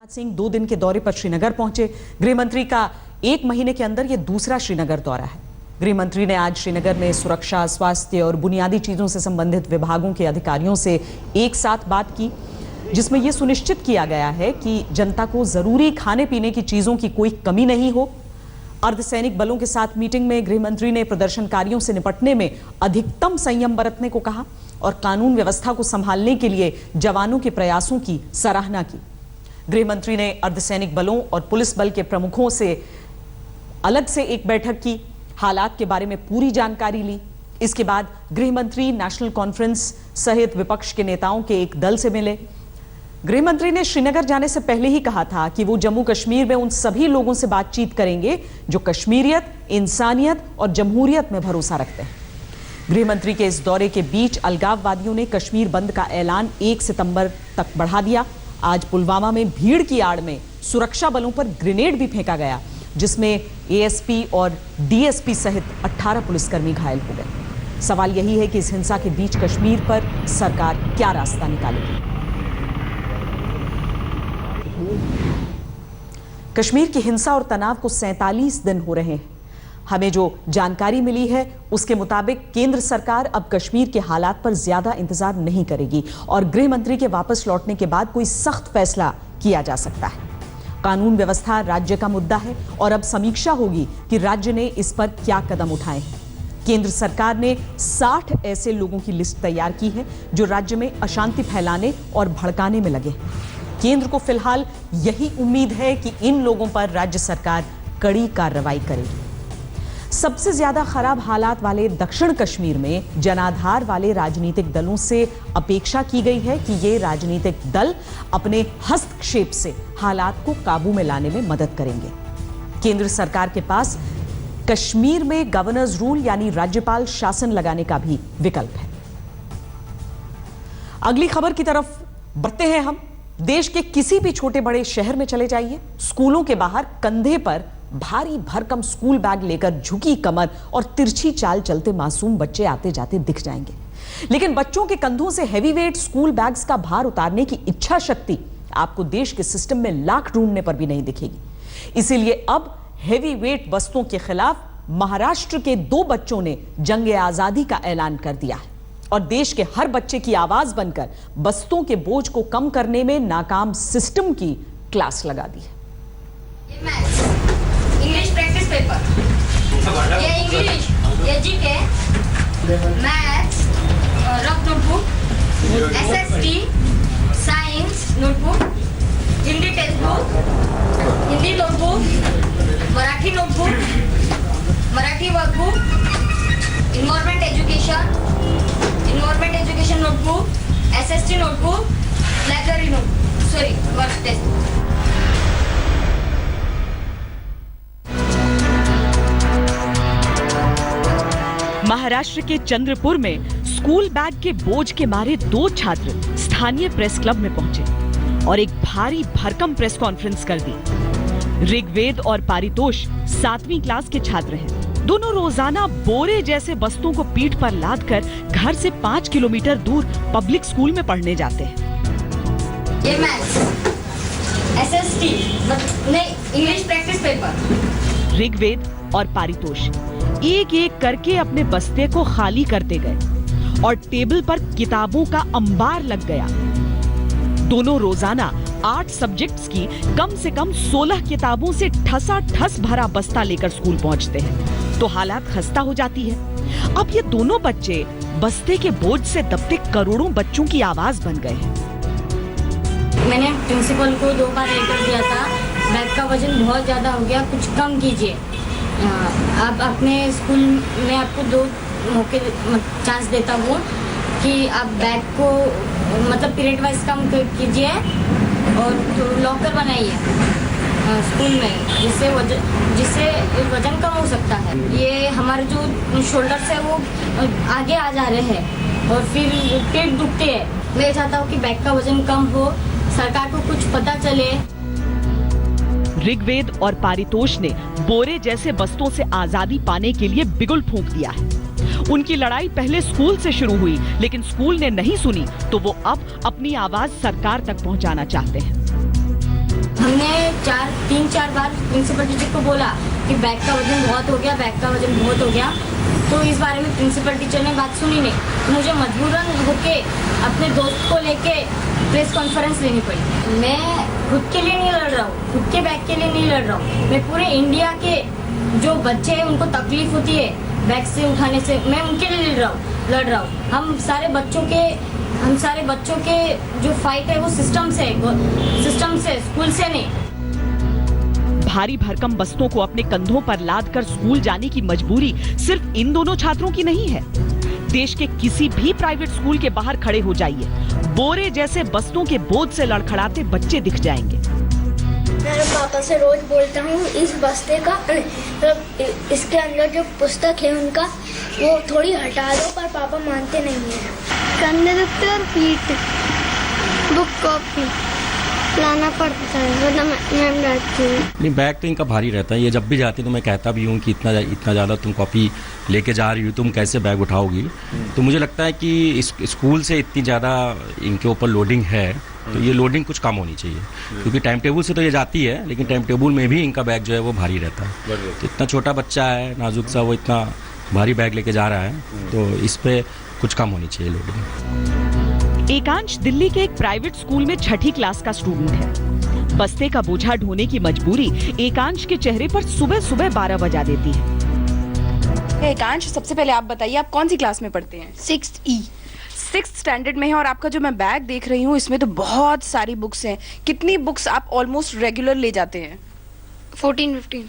राजनाथ सिंह 2 दिन के दौरे पर श्रीनगर पहुंचे। गृह मंत्री का 1 महीने के अंदर यह दूसरा श्रीनगर दौरा है। गृह मंत्री ने आज श्रीनगर में सुरक्षा, स्वास्थ्य और बुनियादी चीजों से संबंधित विभागों के अधिकारियों से एक साथ बात की, जिसमें यह सुनिश्चित किया गया है कि जनता को जरूरी खाने पीने की चीजों की कोई कमी नहीं हो। अर्धसैनिक बलों के साथ मीटिंग में गृह मंत्री ने प्रदर्शनकारियों से निपटने में अधिकतम संयम बरतने को कहा और कानून व्यवस्था को संभालने के लिए जवानों के प्रयासों की सराहना की। गृह मंत्री ने अर्धसैनिक बलों और पुलिस बल के प्रमुखों से अलग से एक बैठक की, हालात के बारे में पूरी जानकारी ली। इसके बाद गृह मंत्री नेशनल कॉन्फ्रेंस सहित विपक्ष के नेताओं के एक दल से मिले। गृह मंत्री ने श्रीनगर जाने से पहले ही कहा था कि वो जम्मू कश्मीर में उन सभी लोगों से बातचीत करेंगे जो कश्मीरियत, इंसानियत और जमहूरियत में भरोसा रखते हैं। गृह मंत्री के इस दौरे के बीच अलगाववादियों ने कश्मीर बंद का ऐलान 1 सितंबर तक बढ़ा दिया। आज पुलवामा में भीड़ की आड़ में सुरक्षा बलों पर ग्रेनेड भी फेंका गया, जिसमें एएसपी और डीएसपी सहित 18 पुलिसकर्मी घायल हो गए। सवाल यही है कि इस हिंसा के बीच कश्मीर पर सरकार क्या रास्ता निकालेगी। कश्मीर की हिंसा और तनाव को 47 दिन हो रहे हैं। हमें जो जानकारी मिली है उसके मुताबिक केंद्र सरकार अब कश्मीर के हालात पर ज्यादा इंतजार नहीं करेगी और गृह मंत्री के वापस लौटने के बाद कोई सख्त फैसला किया जा सकता है। कानून व्यवस्था राज्य का मुद्दा है और अब समीक्षा होगी कि राज्य ने इस पर क्या कदम उठाए हैं। केंद्र सरकार ने 60 ऐसे लोगों की लिस्ट तैयार की है जो राज्य में अशांति फैलाने और भड़काने में लगे। केंद्र को फिलहाल यही उम्मीद है कि इन लोगों पर राज्य सरकार कड़ी कार्रवाई करेगी। सबसे ज्यादा खराब हालात वाले दक्षिण कश्मीर में जनाधार वाले राजनीतिक दलों से अपेक्षा की गई है कि ये राजनीतिक दल अपने हस्तक्षेप से हालात को काबू में लाने में मदद करेंगे। केंद्र सरकार के पास कश्मीर में गवर्नर्स रूल यानी राज्यपाल शासन लगाने का भी विकल्प है। अगली खबर की तरफ बढ़ते हैं हम। देश के किसी भी छोटे बड़े शहर में चले जाइए, स्कूलों के बाहर कंधे पर भारी भरकम स्कूल बैग लेकर झुकी कमर और तिरछी चाल चलते मासूम बच्चे आते जाते दिख जाएंगे। लेकिन बच्चों के कंधों से हैवी वेट स्कूल बैग्स का भार उतारने की इच्छा शक्ति आपको देश के सिस्टम में लाख ढूंढने पर भी नहीं दिखेगी। इसीलिए अब हैवी वेट बस्तों के खिलाफ महाराष्ट्र के 2 बच्चों ने जंग आजादी का ऐलान कर दिया है और देश के हर बच्चे की आवाज बनकर बस्तों के बोझ को कम करने में नाकाम सिस्टम की क्लास लगा दी है। इंग्लिश प्रैक्टिस पेपर, ये इंग्लिश, ये GK, maths rough notebook, SST science notebook, Hindi text book, Hindi notebook, Marathi notebook, Marathi workbook, environment education notebook, SST notebook, library notebook, sorry work text. Maharashtra के चंद्रपुर में स्कूल बैग के बोझ के मारे 2 छात्र स्थानीय प्रेस क्लब में पहुंचे और एक भारी भरकम प्रेस कॉन्फ्रेंस कर दी। ऋग्वेद और पारितोष 7वीं क्लास के छात्र हैं। दोनों रोजाना बोरे जैसे बस्तों को पीठ पर लादकर घर से 5 किलोमीटर दूर पब्लिक स्कूल में पढ़ने जाते हैं। ये मैथ्स, एसएसटी, नहीं इंग्लिश प्रैक्टिस पेपर। ऋग्वेद और पारितोष एक एक करके अपने बस्ते को खाली करते गए और टेबल पर किताबों का अंबार लग गया। दोनों रोजाना 8 सब्जेक्ट्स की कम से कम 16 किताबों से ठसाठस भरा बस्ता लेकर स्कूल पहुंचते हैं तो हालात खस्ता हो जाती है। अब ये दोनों बच्चे बस्ते के बोझ से दबते करोड़ों बच्चों की आवाज बन गए हैं। मैंने प्रिंसिपल को 2 बार लेकर दिया था, बैग का वजन बहुत ज्यादा हो गया, कुछ कम कीजिए। अब अपने स्कूल में आपको 2 मौके चांस देता हूँ कि आप बैग को मतलब पीरियड वाइज कम कीजिए और तो लॉकर बनाइए स्कूल में, जिससे वजन कम हो सकता है। ये हमारे जो शोल्डर्स है वो आगे आ जा रहे हैं और फिर पेट दुखते हैं। मैं चाहता हूँ कि बैग का वजन कम हो, सरकार को कुछ पता चले। ऋग्वेद और पारितोष ने बोरे जैसे बस्तों से आजादी पाने के लिए बिगुल फूंक दिया है। उनकी लड़ाई पहले स्कूल से शुरू हुई, लेकिन स्कूल ने नहीं सुनी तो वो अब अपनी आवाज सरकार तक पहुंचाना चाहते हैं। 3-4 बार प्रिंसिपल टीचर को बोला कि बैग का वजन बहुत हो गया, बैग का वजन बहुत हो गया, तो इस बारे में प्रिंसिपल टीचर ने बात सुनी नहीं, तो मुझे मजबूरन होके अपने दोस्त को लेके प्रेस कॉन्फ्रेंस लेनी पड़ी। मैं खुद के लिए नहीं लड़ रहा हूँ, खुद के बैग के लिए नहीं लड़ रहा हूँ, मैं पूरे इंडिया के जो बच्चे हैं उनको तकलीफ होती है बैग से उठाने से, मैं उनके लिए लड़ रहा हूँ। हम सारे बच्चों के जो फाइट है वो सिस्टम से, स्कूल से नहीं। भारी भरकम बस्तों को अपने कंधों पर लाद कर स्कूल जाने की मजबूरी सिर्फ इन दोनों छात्रों की नहीं है। देश के किसी भी प्राइवेट स्कूल के बाहर खड़े हो जाइए, बोरे जैसे बस्तों के बोझ से लड़खड़ाते बच्चे दिख जाएंगे। मैं पापा से रोज बोलता हूँ इस बस्ते का इसके अंदर जो पुस्तक है उनका वो थोड़ी हटा दो, पर पापा मानते नहीं है। कंधे दुखते और पीठ, बुक कॉपी लाना पड़ता है, वरना मैम डांटती है। नहीं, बैग तो इनका भारी रहता है। ये जब भी जाते तो मैं कहता भी हूँ कि इतना ज़्यादा तुम कॉपी लेके जा रही हो, तुम कैसे बैग उठाओगी। तो मुझे लगता है कि इस स्कूल से इतनी ज़्यादा इनके ऊपर लोडिंग है, तो ये लोडिंग कुछ कम होनी चाहिए, क्योंकि टाइम टेबल से तो ये जाती है, लेकिन टाइम टेबल में भी इनका बैग जो है वो भारी रहता है। तो इतना छोटा बच्चा है, नाजुक सा, वो इतना भारी बैग लेके जा रहा है, तो इस पर कुछ कम होनी चाहिए लोडिंग। एकांश दिल्ली के एक प्राइवेट स्कूल में 6ठी क्लास का स्टूडेंट है। बस्ते का बोझा ढोने की मजबूरी एकांश के चेहरे पर सुबह सुबह 12 बजा देती है। एकांश, सबसे पहले आप बताइए, आप कौन सी क्लास में पढ़ते हैं? 6th स्टैंडर्ड में है, और आपका जो मैं बैग देख रही हूँ इसमें तो बहुत सारी बुक्स हैं। कितनी बुक्स आप ऑलमोस्ट रेगुलर ले जाते हैं? 14-15।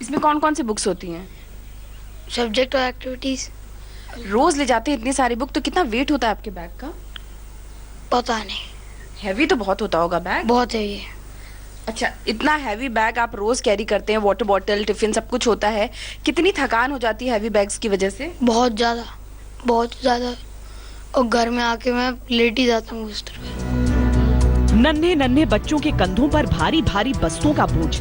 इसमें कौन कौन सी बुक्स होती हैं? सब्जेक्ट और एक्टिविटीज। रोज ले जाते हैं इतनी सारी बुक, तो कितना वेट होता है आपके बैग का? पता नहीं, हैवी तो बहुत होता होगा बैग। बहुत है ये। अच्छा, इतना हैवी बैग आप रोज कैरी करते हैं, वाटर बॉटल, टिफिन सब कुछ होता है, कितनी थकान हो जाती है हैवी बैग्स की वजह से? बहुत ज़्यादा, और घर में आके मैं लेट ही जाता हूँ उस तरफ। नन्हे नन्हे बच्चों के कंधों पर भारी भारी बस्तों का बोझ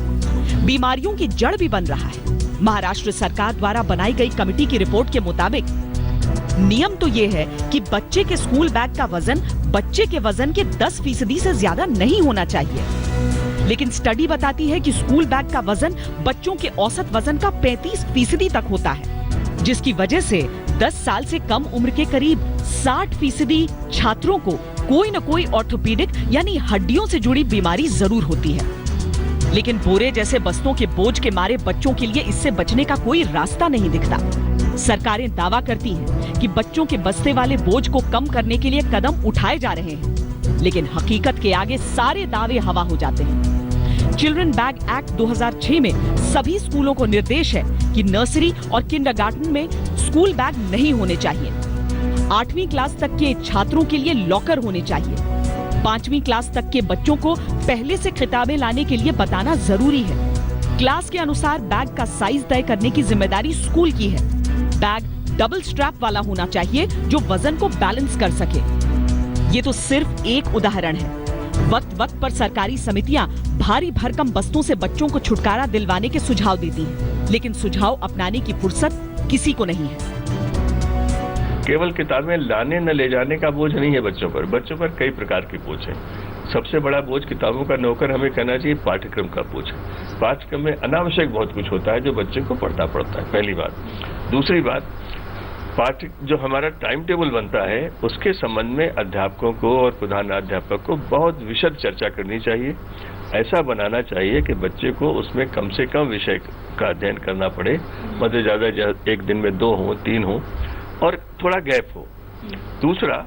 बीमारियों की जड़ भी बन रहा है। महाराष्ट्र सरकार द्वारा बनाई गई कमेटी की रिपोर्ट के मुताबिक नियम तो ये है कि बच्चे के स्कूल बैग का वजन बच्चे के वजन के 10% से ज्यादा नहीं होना चाहिए, लेकिन स्टडी बताती है कि स्कूल बैग का वजन बच्चों के औसत वजन का 35% तक होता है, जिसकी वजह से 10 साल से कम उम्र के करीब 60% छात्रों को कोई न कोई ऑर्थोपेडिक यानी हड्डियों से जुड़ी बीमारी जरूर होती है। लेकिन बोरे जैसे बस्तों के बोझ के मारे बच्चों के लिए इससे बचने का कोई रास्ता नहीं दिखता। सरकारें दावा करती हैं कि बच्चों के बस्ते वाले बोझ को कम करने के लिए कदम उठाए जा रहे हैं, लेकिन हकीकत के आगे सारे दावे हवा हो जाते हैं। चिल्ड्रन बैग एक्ट 2006 में सभी स्कूलों को निर्देश है कि नर्सरी और किंडरगार्टन में स्कूल बैग नहीं होने चाहिए। 8वीं क्लास तक के छात्रों के लिए लॉकर होने चाहिए। 5वीं क्लास तक के बच्चों को पहले से किताबें लाने के लिए बताना जरूरी है। क्लास के अनुसार बैग का साइज तय करने की जिम्मेदारी स्कूल की है। बैग डबल स्ट्रैप वाला होना चाहिए जो वजन को बैलेंस कर सके। ये तो सिर्फ एक उदाहरण है। वक्त वक्त पर सरकारी समितियां भारी भरकम बस्तों से बच्चों को छुटकारा दिलवाने के सुझाव देती हैं, लेकिन सुझाव अपनाने की फुर्सत किसी को नहीं है। केवल किताबें लाने न ले जाने का बोझ नहीं है बच्चों पर कई प्रकार के बोझ हैं। सबसे बड़ा बोझ किताबों का नौकर हमें कहना चाहिए पाठ्यक्रम का बोझ। पाठ्यक्रम में अनावश्यक बहुत कुछ होता है जो बच्चे को पढ़ना पड़ता है, पहली बात। दूसरी बात, जो हमारा टाइम टेबल बनता है उसके संबंध में अध्यापकों को और प्रधानाध्यापक को बहुत विशद चर्चा करनी चाहिए। ऐसा बनाना चाहिए कि बच्चे को उसमें कम से कम विषय का अध्ययन करना पड़े, मतलब ज़्यादा एक दिन में 2 हो 3 हो और थोड़ा गैप हो। दूसरा,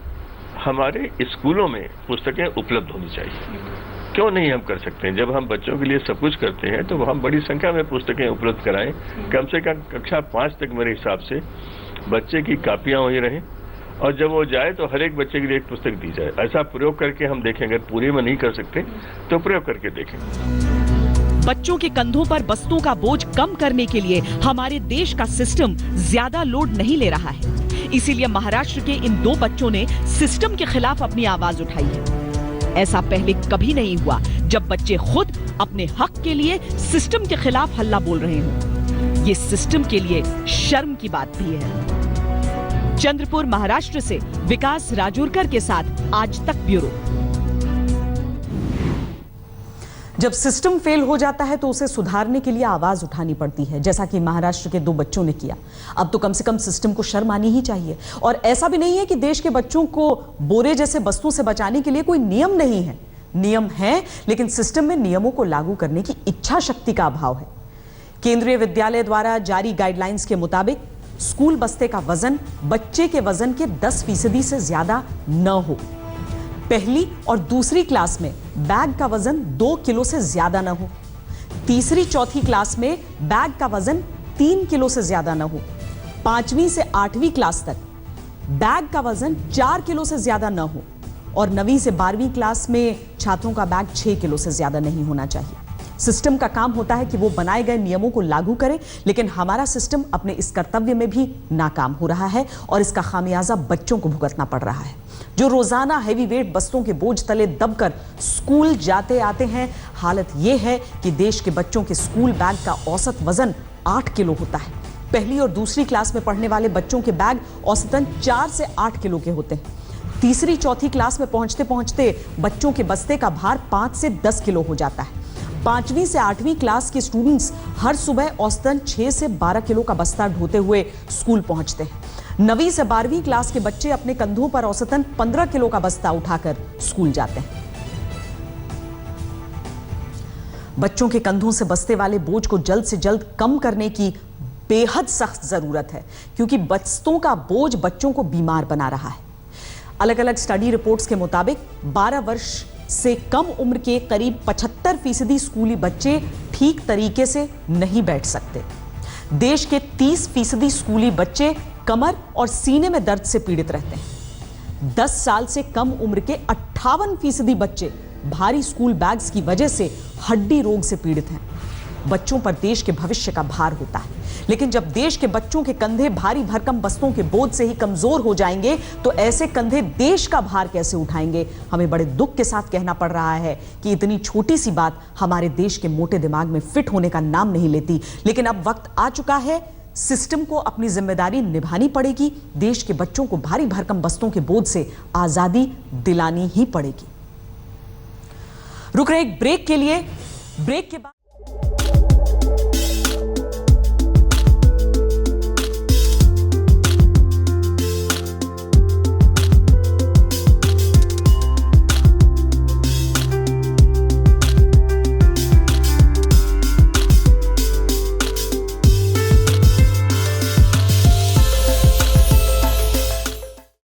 हमारे स्कूलों में पुस्तकें उपलब्ध होनी चाहिए। क्यों नहीं हम कर सकते हैं? जब हम बच्चों के लिए सब कुछ करते हैं तो हम बड़ी संख्या में पुस्तकें उपलब्ध कराएं। कम से कम कक्षा 5 तक मेरे हिसाब से बच्चे की कापियां वहीं रहें, और जब वो जाए तो हर एक बच्चे के लिए एक पुस्तक दी जाए। ऐसा प्रयोग करके हम देखें, अगर पूरे में नहीं कर सकते तो प्रयोग करके देखें। बच्चों के कंधों पर बस्तों का बोझ कम करने के लिए हमारे देश का सिस्टम ज्यादा लोड नहीं ले रहा है। इसीलिए महाराष्ट्र के इन 2 बच्चों ने सिस्टम के खिलाफ अपनी आवाज उठाई है। ऐसा पहले कभी नहीं हुआ जब बच्चे खुद अपने हक के लिए सिस्टम के खिलाफ हल्ला बोल रहे हों। ये सिस्टम के लिए शर्म की बात भी है। चंद्रपुर महाराष्ट्र से विकास राजूरकर के साथ आज तक ब्यूरो। जब सिस्टम फेल हो जाता है तो उसे सुधारने के लिए आवाज उठानी पड़ती है, जैसा कि महाराष्ट्र के 2 बच्चों ने किया। अब तो कम से कम सिस्टम को शर्म आनी ही चाहिए। और ऐसा भी नहीं है कि देश के बच्चों को बोरे जैसे वस्तु से बचाने के लिए कोई नियम नहीं है। नियम है, लेकिन सिस्टम में नियमों को लागू करने की इच्छा शक्ति का अभाव है। केंद्रीय विद्यालय द्वारा जारी गाइडलाइंस के मुताबिक स्कूल बस्ते का वजन बच्चे के वजन के 10% से ज्यादा न हो। पहली और दूसरी क्लास में बैग का वजन 2 किलो से ज्यादा न हो। तीसरी चौथी क्लास में बैग का वजन 3 किलो से ज्यादा न हो। 5वीं से 8वीं क्लास तक बैग का वजन 4 किलो से ज्यादा न हो। और 9वीं से 12वीं क्लास में छात्रों का बैग 6 किलो से ज्यादा नहीं होना चाहिए। सिस्टम का काम होता है कि वो बनाए गए नियमों को लागू करे, लेकिन हमारा सिस्टम अपने इस कर्तव्य में भी नाकाम हो रहा है और इसका खामियाजा बच्चों को भुगतना पड़ रहा है, जो रोजाना हैवी वेट बस्तों के बोझ तले दबकर स्कूल जाते आते हैं। हालत यह है कि देश के बच्चों के स्कूल बैग का औसत वजन 8 किलो होता है। पहली और दूसरी क्लास में पढ़ने वाले बच्चों के बैग औसतन 4 से 8 किलो के होते हैं। तीसरी चौथी क्लास में पहुंचते पहुंचते बच्चों के बस्ते का भार 5 से 10 किलो हो जाता है। 5वीं से 8वीं क्लास के स्टूडेंट्स हर सुबह औसतन 6 से 12 किलो का बस्ता ढोते हुए स्कूल पहुंचते हैं। 9वीं से 12वीं क्लास के बच्चे अपने कंधों पर औसतन 15 किलो का बस्ता उठाकर स्कूल जाते हैं। बच्चों के कंधों से बस्ते वाले बोझ को जल्द से जल्द कम करने की बेहद सख्त जरूरत है, क्योंकि बस्तों का बोझ बच्चों को बीमार बना रहा है। अलग अलग स्टडी रिपोर्ट्स के मुताबिक 12 वर्ष से कम उम्र के करीब 75% स्कूली बच्चे ठीक तरीके से नहीं बैठ सकते। देश के 30% स्कूली बच्चे कमर और सीने में दर्द से पीड़ित रहते हैं। 10 साल से कम उम्र के 58% बच्चे भारी स्कूल बैग्स की वजह से हड्डी रोग से पीड़ित हैं। बच्चों पर देश के भविष्य का भार होता है, लेकिन जब देश के बच्चों के कंधे भारी भरकम बस्तों के बोझ से ही कमजोर हो जाएंगे तो ऐसे कंधे देश का भार कैसे उठाएंगे। हमें बड़े दुख के साथ कहना पड़ रहा है कि इतनी छोटी सी बात हमारे देश के मोटे दिमाग में फिट होने का नाम नहीं लेती। लेकिन अब वक्त आ चुका है, सिस्टम को अपनी जिम्मेदारी निभानी पड़ेगी। देश के बच्चों को भारी भरकम बस्तों के बोझ से आजादी दिलानी ही पड़ेगी। रुक रहे एक ब्रेक के लिए। ब्रेक के बाद